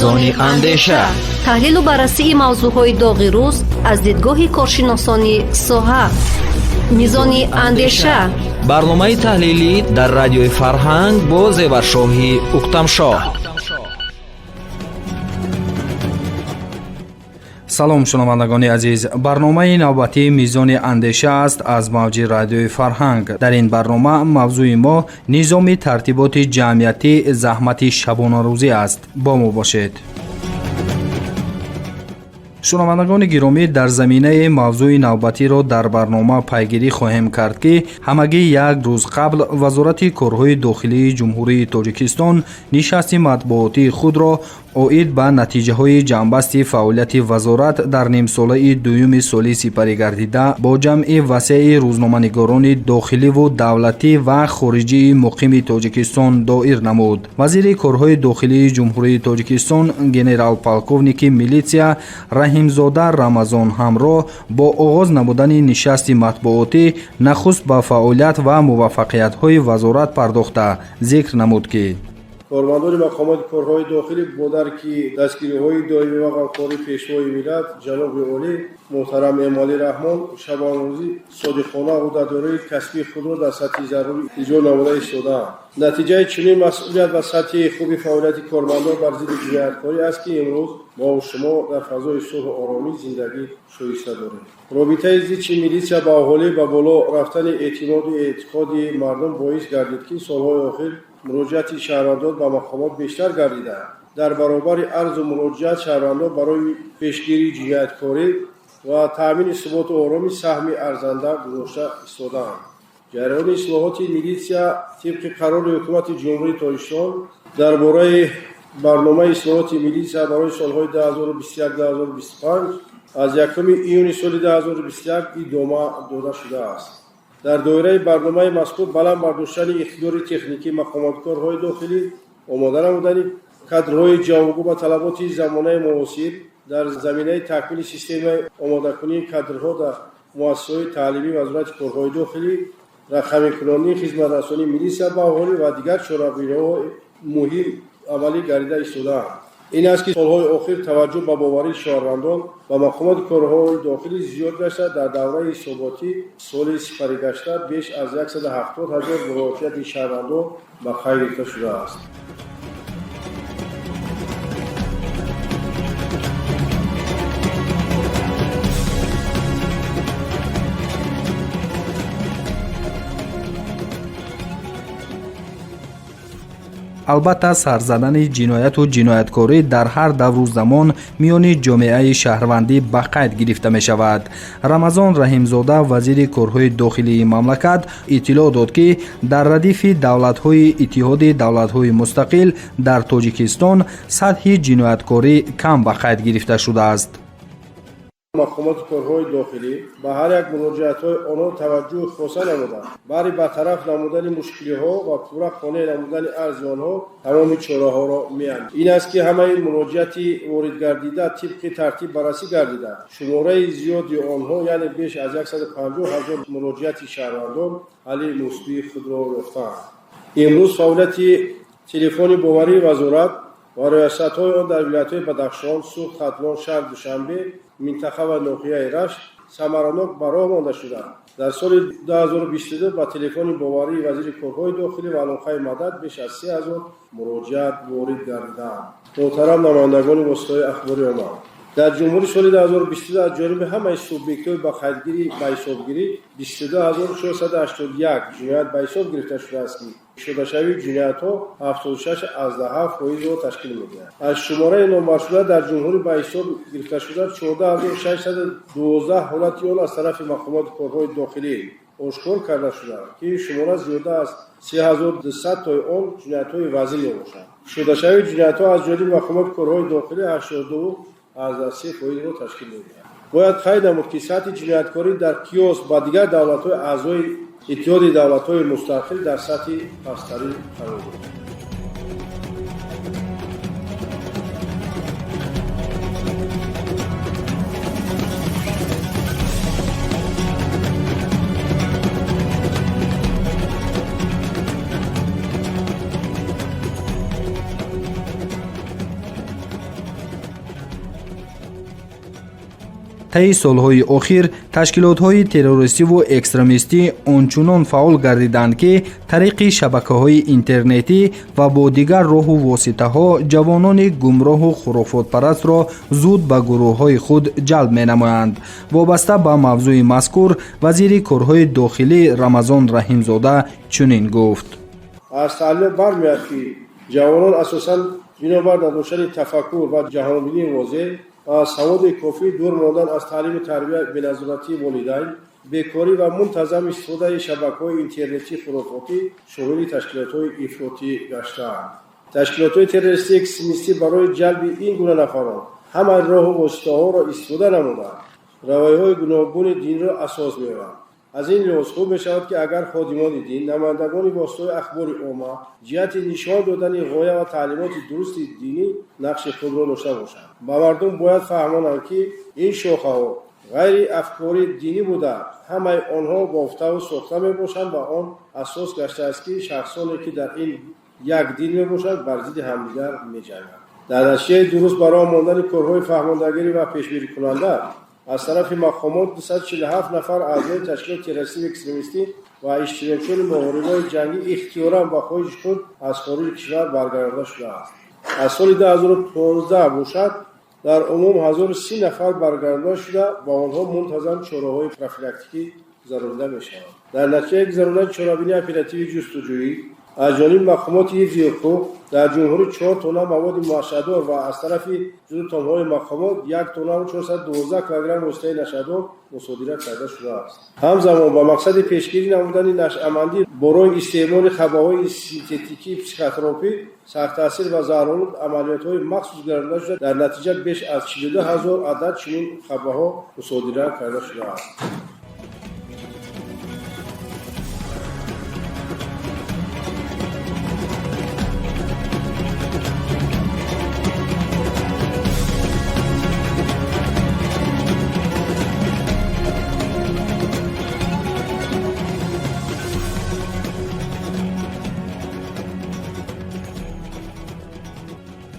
мизони андеша. таҳлилу баррасии мавзӯъҳои доғи рӯз аз дидгоҳи коршиносони соҳа. мизони андеша, барномаи таҳлилӣ дар радиои Фарҳанг бо зеваршоҳи уктамшоҳ. салом шунавандагони азиз, барномаи навбатии мизони андеша аст аз мавҷи радиои Фарҳанг. дар ин барнома мавзӯи мо низоми тартиботи ҷамъиятӣ заҳмати шабонарӯзӣ аст. бо мо бошед. шунавандагони гиромӣ, дар заминаи мавзӯи навбатиро дар барнома пайгирӣ хоҳем кард ки ҳамагӣ як рӯз қабл вазорати корҳои дохилии ҷумҳурии Тоҷикистон нишасти матбуотии худро оид ба натиҷаҳои ҷамъбасти фаъолияти вазорат дар нимсолаи дуюми соли сипарӣ гардида бо ҷамъи васеъи рӯзноманигорони дохиливу давлатӣ ва хориҷии муқими Тоҷикистон доир намуд. вазири корҳои дохилии ҷумҳурии Тоҷикистон генерал-полковники милитсия Раҳимзода Рамазон ҳамроҳ бо оғоз намудани нишасти матбуотӣ нахуст ба фаъолият ва муваффақиятҳои вазорат пардохта зикр намуд ки کارمندان مقامات کارهای داخلی با درک دستگیری‌های دائمی و غمخواری پیشوای ملت جناب عالی محترم امالی رحمان شبانروزی صادقانه و در دوره کسبی خود را در سطح ضروری اجرا نموده ایستاده‌اند. نتیجه چنین مسئولیت و سطح خوب فعالیت کارمندان بر ضد جنایتکاری است که امروز ما و شما در فضای صلح و آرامی زندگی شایسته داریم. رابطه ضد میلیشیا با اهالی به بالا رفتن اعتماد و اعتقاد مردم باعث گردید که سالهای اخیر مراجعت شهروندان به مقامات بیشتر گردیده. در برابر عرض و مراجعت شهروندان برای پیشگیری جنایتکاری و تامین ثبات و آرامی سهم ارزنده گذاشته ایستاده‌اند. جریان اصلاحات میلیشیا طبق قرار حکومت جمهوری تاجیکستان درباره برنامه اصلاحات میلیشیا برای سالهای 2021-2025 از 1 ایون سال 2021 ادامه داده شده است. در دایره برنامه مذکور بلند برداشتن اختیار تکنیکی مقامات کارهای داخلی، آماده نمودن کادرهای جوابگو به طلبات زمانه معاصر در زمینه تکمیل سیستم آماده کنی کادرها در مؤسسات تعلیمی وزارت کارهای داخلی، رقمی کنانی خدمت رسانی میلیشیا به اهالی و دیگر چاره‌گیری‌های مهم عملی گردیده ایستاده‌اند. این است که سالهای اخیر توجه به باوری شهروندان و مقامات کارهای داخلی زیاد گشته. در دوره حساباتی سال سپری گشته بیش از 170,000 مراجعات شهروندان به خیر گرفته شده است. албатта сар задани ҷинояту ҷинояткорӣ дар ҳар давру замон миёни ҷомеаи шаҳрвандӣ ба қайд гирифта мешавад. рамазон раҳимзода вазири корҳои дохилии мамлакат иттилоъ дод ки дар радифи давлатҳои иттиҳоди давлатҳои мустақил дар Тоҷикистон сатҳи ҷинояткорӣ кам ба қайд гирифта шудааст. مقامات کارهای داخلی به هر یک مراجعت‌های آنها توجه خاصه نمودند. برای برطرف نمودن مشکل‌ها و پورا خانه نمودن ارز آنها تمام چاره‌ها را می‌اند. این است که همه مراجعاتی وارد گردیده طبق ترتیب بررسی گردیده. شماره زیادی آنها یعنی بیش از 150,000 مراجعات شهروندان حل مثبت خود را یافته‌اند. امروز فعالیت تلفن باوری وزارت و ریاست‌های آن در ولایت‌های بدخشان، سوخت، ختلان، شهر دوشنبه منطقه و ناحیه رشت ثمراناک برآ مانده شده. در سال 2022 با تلفن باوری وزیر کارهای داخلی و علامخای مدد بیش از 30,000 مراجعات وارد گردیدند. محترم نمایندگان واسطه اخباری آمد، در جمهوری سال 2022 از جانب همه سوبیکت‌های با خریدگیری به حسابگیری 22,681 جنایت به حساب گرفته شده است که شده‌شوی جنایت‌ها 76.7% را تشکیل می‌دهد. از شماره نامبر شده در جمهوری به حساب گرفته شده 14,612 حالت آن از طرف مقامات کارهای داخلی آشکار کرده شده که شماره زیاده از 3,200 تا آن جنایت‌های وزین می‌باشد. شده‌شوی جنایت‌ها از جانب مقامات کارهای داخلی 82.3% را تشکیل می‌دهد. باید قید نمود که سطح جنایتکاری در قیاس با دیگر دولت‌های اعضای اتحاد دولت‌های مستقل در سطح پستری قرار دارد. طی سالهای اخیر تشکیلات‌های تروریستی و اکستریمیستی آنچنان فعال گردیدند که طریق شبکه‌های اینترنتی و با دیگر راه و واسطه‌ها جوانان گمراه و خرافات پرست را زود به گروه‌های خود جلب می‌نمایند. وابسته به موضوع مذکور وزیر کارهای داخلی رمضان رحیمزاده چنین گفت: از تعلیم برمیاد که جوانان اساساً بنابر نداشتن تفکر و جهانبینی واضح، سواد کافی، دور ماندن از تعلیم و تربیت به نظارتی والدین، بیکاری و منتظم استفاده شبکه‌های اینترنتی خرافاتی شامل تشکیلات‌های افراطی گشته‌اند. تشکیلات‌های تروریستی اکستریمیستی برای جلب این گونه نفران همه راه و واسطه‌ها را استفاده نمودند. روایه‌های گوناگون دین را اساس می‌یابند. از این لحاظ خوب می‌شود که اگر خادمان دین، نمایندگان واسطه اخبار عامه جهت نشان دادن غایه و تعلیمات درست دینی نقش خود را داشته باشند. با مردم باید فهمانند که این شاخه‌ها غیر افکار دینی بوده، همه آنها بافته و ساخته میباشند و آن اساس گشته است که شخصانی که در این یک دین میباشند بر ضد همدیگر میجنگند. در نتیجه درست برای ماندن کارهای فهماندگی و پیشبری کننده از طرف مقامات 247 نفر اعضای تشکیلات تروریستی اکستریمیستی و اشتراکچیان محاربای جنگی اختیاراً با خواهش خود از خارج کشور برگردانده شده است. از سال 2015 باشد در عموم 1030 نفر برگردانده شده و آنها منتظم چاره‌های پروفیلاکتیکی گذرانده می‌شوند. در نتیجه گذراندن چاره‌بینی اپراتیو جستجویی از جانب مقامات حفظ حقوق در جمهوری 4 تن مواد مشهدار و از طرف جزو تنهای مقامات 1 تن و 412 کیلوگرم وسطه نشهدار مصادره کرده شده است. همزمان با مقصد پیشگیری نمودن نشأمندی برای استعمال خباهای سینتتیکی پسیکوتراپی سخت تاثیر و ضررآلود عملیات‌های مخصوص گردانده شده. در نتیجه بیش از 42000 عدد چنین خباها مصادره کرده شده است.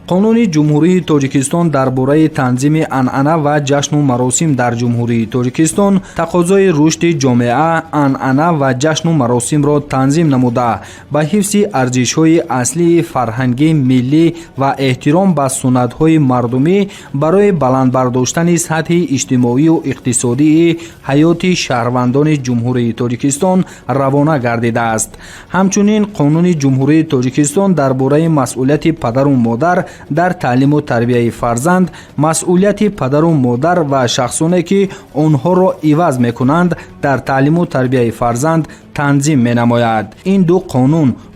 قانون جمهوری تاجیکستان درباره تنظیم عنعنه و جشن و مراسم در جمهوری تاجیکستان تقاضای رشد جامعه، عنعنه و جشن و مراسم را تنظیم نموده به حفظ ارزش‌های اصلی فرهنگی ملی و احترام به سنت‌های مردمی برای بلند برداشتن سطح اجتماعی و اقتصادی حیات شهروندان جمهوری تاجیکستان روانه گردیده است. همچنین قانون جمهوری تاجیکستان درباره مسئولیت پدر و مادر در تعلیم و تربیت فرزند، مسئولیت پدر و مادر و شخصانی که آنها را عوض می‌کنند در تعلیم و تربیت فرزند تنظیم می‌نماید. این دو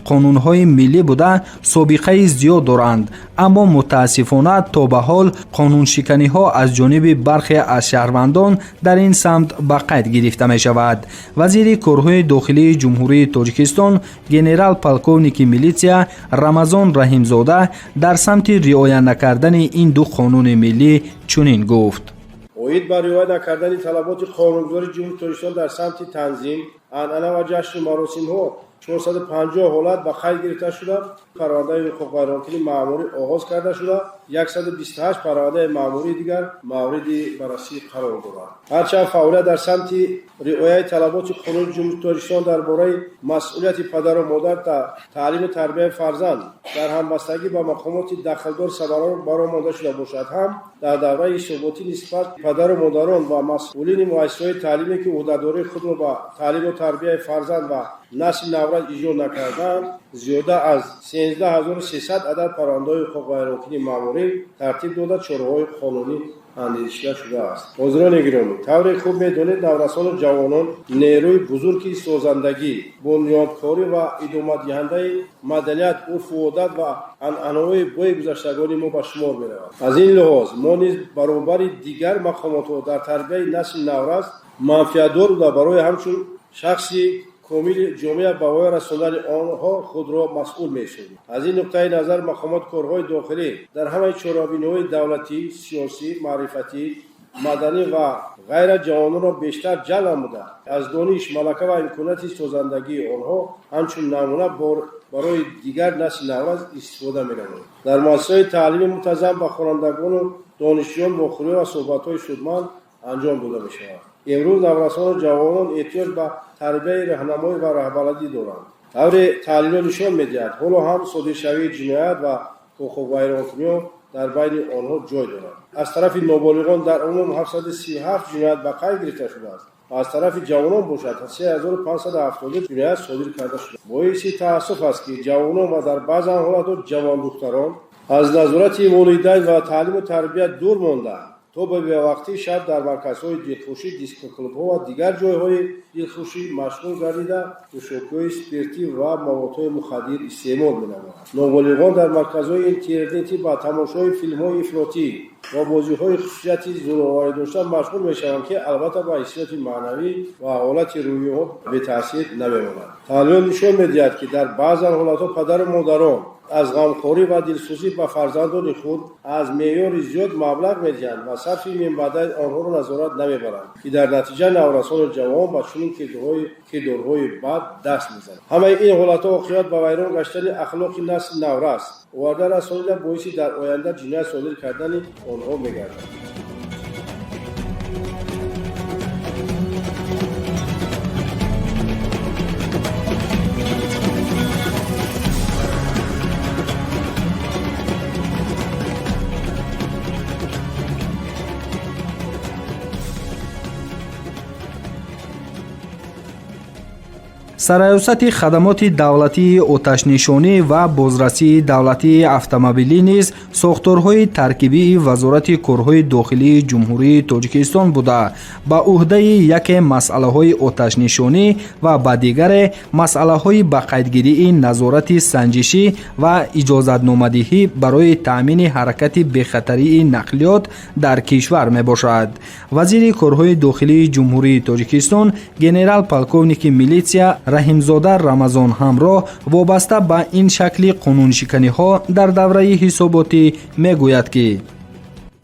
قانون‌های ملی بوده سابقه زیاد دارند، اما متاسفانه تا به حال قانون شکنی‌ها از جانب برخی از شهروندان در این سمت به قید گرفته می‌شود. وزیر کارهای داخلی جمهوری تاجیکستان گنرال پالکونیک میلیتسیا رمضان رحیمزاده در سمت رعایت نکردن این دو قانون ملی چنین گفت: اوید بر رعایت نکردن طلبات قانونگذاری جمهوری تاجیکستان در سمت تنظیم عنعنه و جشن مراسم‌ها 450 حالت به قید گرفته شده. پرونده حقوق غیرقانونی مأموری آغاز کرده شده. 128 پرونده مأموری دیگر مورد بررسی قرار دارند. هرچند فعالیت در سمت رعایت طلبات قانون جمهوری تاجیکستان درباره مسئولیت پدر و مادر در تعلیم و تربیت فرزند در همبستگی با مقامات دخلدار سببان برآمده شده باشد، هم در دوره ثباتی نسبت پدر و مادران و مسئولین مؤسسات تعلیمی که عهدهداری خود را با تعلیم و تربیت فرزند و نسل نورد اجرا نکردند زیاده از 13300 عدد پرونده حقوق غیرقانونی مأموری ترتیب داده چاره‌های قانونی اندیشیده شده است. حضران گرامی، طور خوب می‌دانید نورسان و جوانان نیروی بزرگی سازندگی، بنیادکاری و ادامه دهنده مدنیت، عرف و عادت و عنعنه‌های بای گذشتگان ما به شمار می‌روند. از این لحاظ ما نیز برابر دیگر مقامات در تربیت نسل نورس منفعت‌دار بوده برای همچون شخصی کامل جامعه باور رساندن آنها خود را مسئول می‌شویم. از این نقطه نظر مقامات کارهای داخلی در همه چاره‌بینی‌های دولتی، سیاسی، معرفتی، مدنی و غیر جوانان را بیشتر جلب نموده از دانش، ملکه و امکانات سازندگی آنها همچون نمونه برای دیگر نسل نورس استفاده می‌نمایند. در مؤسسه‌های تعلیمی منتظم به خوانندگان و دانشجویان با خوری و صحبت‌های سودمند انجام داده می شود. امروز نوجوانان و جوانان احتیاج به تربیت راهنمایی و رهبری دارند. طور تحلیل نشان می‌دهد حالا هم صادرشوی جنایت و حقوق ویرانکنی در بین آنها جای دارد. از طرف نابالغان در عموم 737 جنایت به قید گرفته شده است و از طرف جوانان باشد 3570 جنایت صادر کرده شده. باعث تأسف است که جوانان و در بعض حالات جوان دختران از نظارت والدین و تعلیم و تربیت دور ماندند تا به وقتی شب در مرکزهای دلخوشی، دیسکو کلوب‌ها و دیگر جایهای دلخوشی مشغول گردیده نوشابه‌های اسپریتی و موادهای مخدر استعمال می‌نمایند. نابالغان در مرکزهای اینترنتی با تماشای فیلم‌های افراطی و بازی‌های خصوصیتی زورآوری داشتن مشغول می‌شوند که البته با حیثیت معنوی و حالت روحی به تاثیر نمی‌مانند. تحلیل نشان می‌دهد که در بعضی حالت‌ها پدر و مادران از غمخوری و دلسوزی به فرزندان خود از معیار زیاد مبلغ می‌دهند و صرف منبعد آنها را نظارت نمی‌برند که در نتیجه نوجوانان جوان به چنین کردارهای بد دست می‌زنند. همه این حالت‌ها واقعیت به ویران گشتن اخلاق نسل نو است و در اصل باعث در آینده جنایت صادر کردن آنها می‌گردد. سرایوسط خدمات دولتی آتش‌نشانی و بازرسی دولتی автомобилӣ نیز ساختارهای ترکیبی وزارت کارهای داخلی جمهوری تاجیکستان بوده با عهده یک مسئله‌های آتش‌نشانی و با دیگر مسئله‌های با قیدگیری نظارت سنجشی و اجازتنامه‌دهی برای تأمین حرکت بخطری نقلیات در کشور میباشد. وزیر کارهای داخلی جمهوری تاجیکستان گنرال پالکوونیک میلیسیا رحیمزاده رمضان همراه وابسته به این شکل قانونشکنی‌ها در دوره حساباتی میگوید که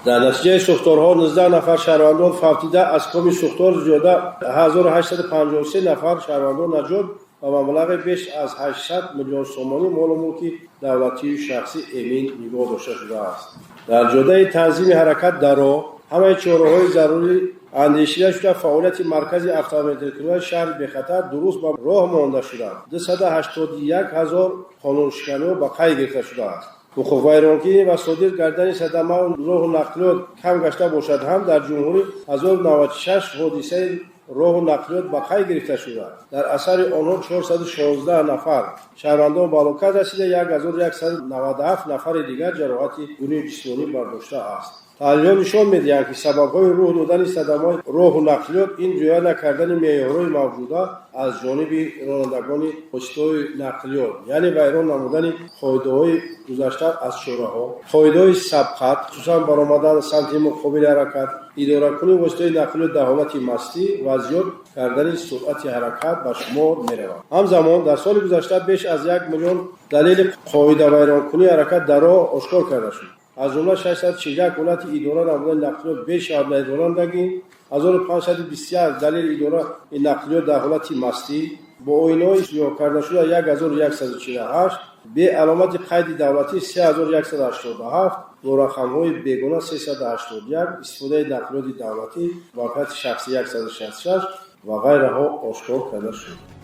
در نتیجه ساختارها 19 نفر شهروندان فوتیده از کام ساختار زیاده 1853 نفر شهروندان نجات و مبلغ بیش از 800 میلیون سومانی مال و ملک دولتی و شخصی امین نگاه داشته شده است. در جاده تنظیم حرکت در راه همه چاره‌های ضروری اندیشیده شده فعالیت مرکز автомобил‌کنی شهر بخطر درست با راه مانده شده. 281,000 قانونشکنی با قید گرفته شده است. حقوق ویرانکنی و صادر کردن صدمه و راه و نقلیات کم گشته باشد هم در جمهوری 1096 حادثه راه و نقلیات با قید گرفته شده. در اثر آنها 416 نفر شهروندان به هلاکت رسیده، 1197 نفر دیگر جراحت گونه جسمانی برداشته است. تحلیل‌ها نشان می‌دهند که سبب‌های راه دادن صدمات راه و نقلیات این رعایت نکردن معیارهای موجوده از جانب رانندگان وسیله‌های نقلیات، یعنی ویران نمودن قاعده‌های گذشته از شوراها، قاعده‌های سبقت، خصوصا برآمدن سمت مقابل حرکت، اداره کنی وسیله نقلیات در حالت مستی و زیاد کردن سرعت حرکت به شمار می‌رود. همزمان در سال گذشته بیش از 1 میلیون دلیل قاعده ویرانکنی حرکت در راه آشکار کرده شد. از جمله 641 حالت اداره نمودن نقلیات بیش از رانندگی، 1521 دلیل اداره نقلیات در حالت مستی با آینه‌های سیاه کرده شده 1148 به علامت قید دولتی 3187 با رقم‌های بیگانه 381 استفاده نقلیات دولتی واقعیت شخصی 166 و غیرها آشکار کرده شد.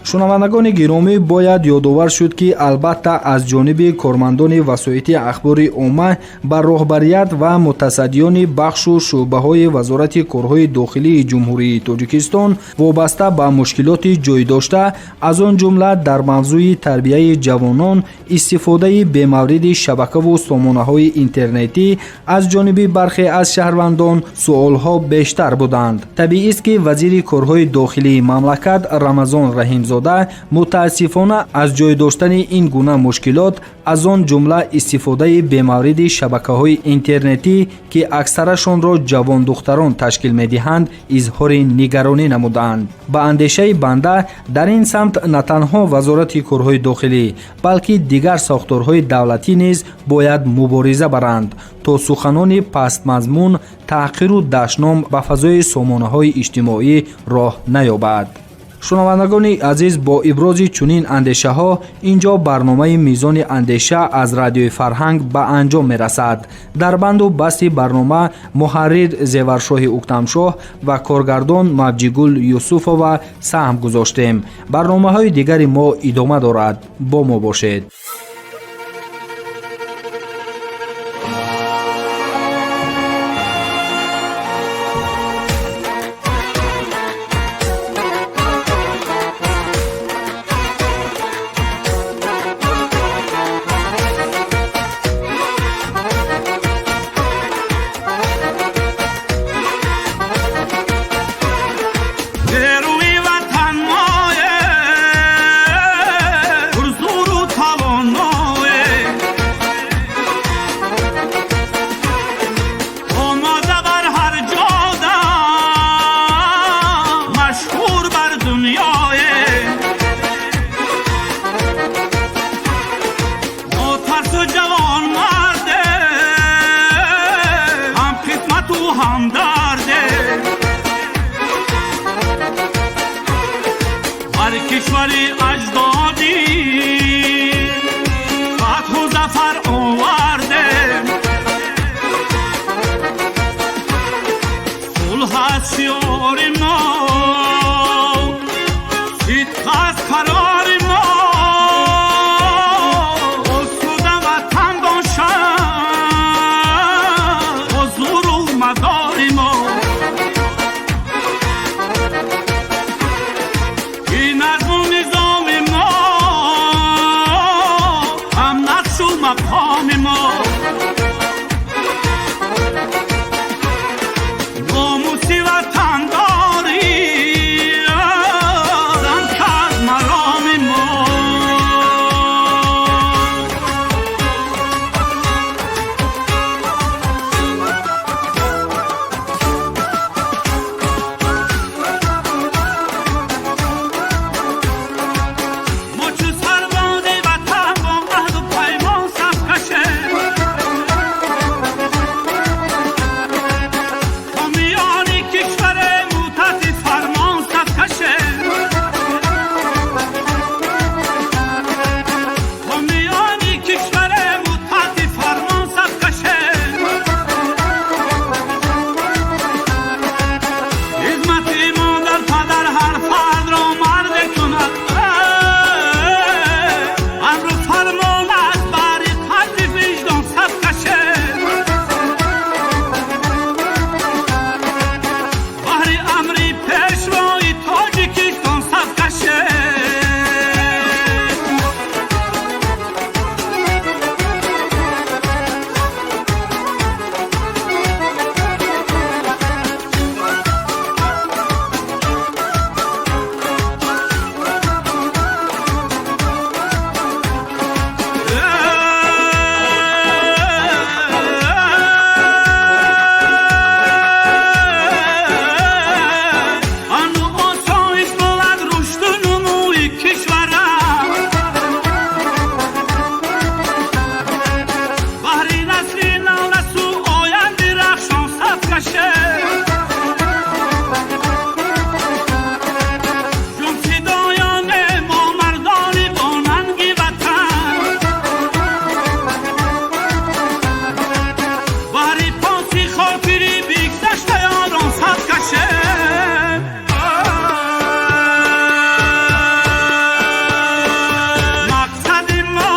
شنوندگان گرامی، باید یادآور شد که البته از جانب کارمندان وسایط اخبار عامه بر راهبریت و متصدیان بخش و شعبه‌های وزارت کارهای داخلی جمهوری تاجیکستان وابسته به مشکلات جای داشته، از آن جمله در موضوع تربیت جوانان استفاده به مورد شبکه و سامانه‌های اینترنتی از جانب برخی از شهروندان سوال‌ها بیشتر بودند. طبیعی است که وزیر کارهای داخلی مملکت رمضان رحیمزاده дода, мутаассифона аз ҷой доштани ин гуна мушкилот, аз он ҷумла истифодаи бемавриди шабакаҳои интернетӣ ки аксарашонро ҷавондухтарон ташкил медиҳанд, изҳори нигаронӣ намуданд. ба андешаи банда дар ин самт на танҳо вазорати корҳои дохилӣ, балки дигар сохторҳои давлатӣ низ бояд мубориза баранд, то суханони пастмазмун, таҳқиру дашном ба фазои сомонаҳои иҷтимоӣ роҳ наёбад. шунавандагони азиз, бо ибрози чунин андешаҳо инҷо барномаи мизони андеша аз радиои Фарҳанг ба анҷом мерасад. дар банду басти барнома муҳаррир Зеваршоҳи Уктамшоҳ ва коргардон Мавҷигул Юсуфова саҳм гузоштем. барномаҳои дигари мо идома дорад. бо мо бошед. کشوری اجدادی فتح و ظفر آورده صلح از شعار ما صدق از قرار ما آسوده وطن باشد حضور و مدار ما مقام ما ناموسی وطنداری آدم کرد مرام ما ما چو سرباز وطن با عهد و پیمان صفکشه با میان کشور متحد فرمان صفکشه با میان کشور متحد فرمان صفکشه خدمت مادر پدر هر فرد را مرد کند امر فرمان از بر قلب وجدان صفکشه بهر امری پیشوای تاجیکستان صفکشه آنو آسایش بود رشد و نموی کشورم بهر نسل نونسو آینده رخشان صفکشه جون فدایان ما مردان باننگی وطن بهر پاسی خاطری بیگذشت یاران صفکشه مقصد ما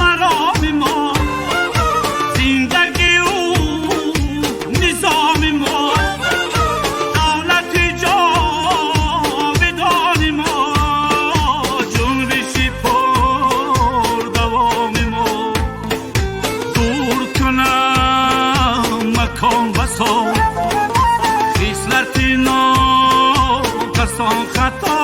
مرام ما زندگی و نظام ما دولت جاودان ما جنبش پر دوام ما دور کنم مکان بسا خیسلت ناکسان خطا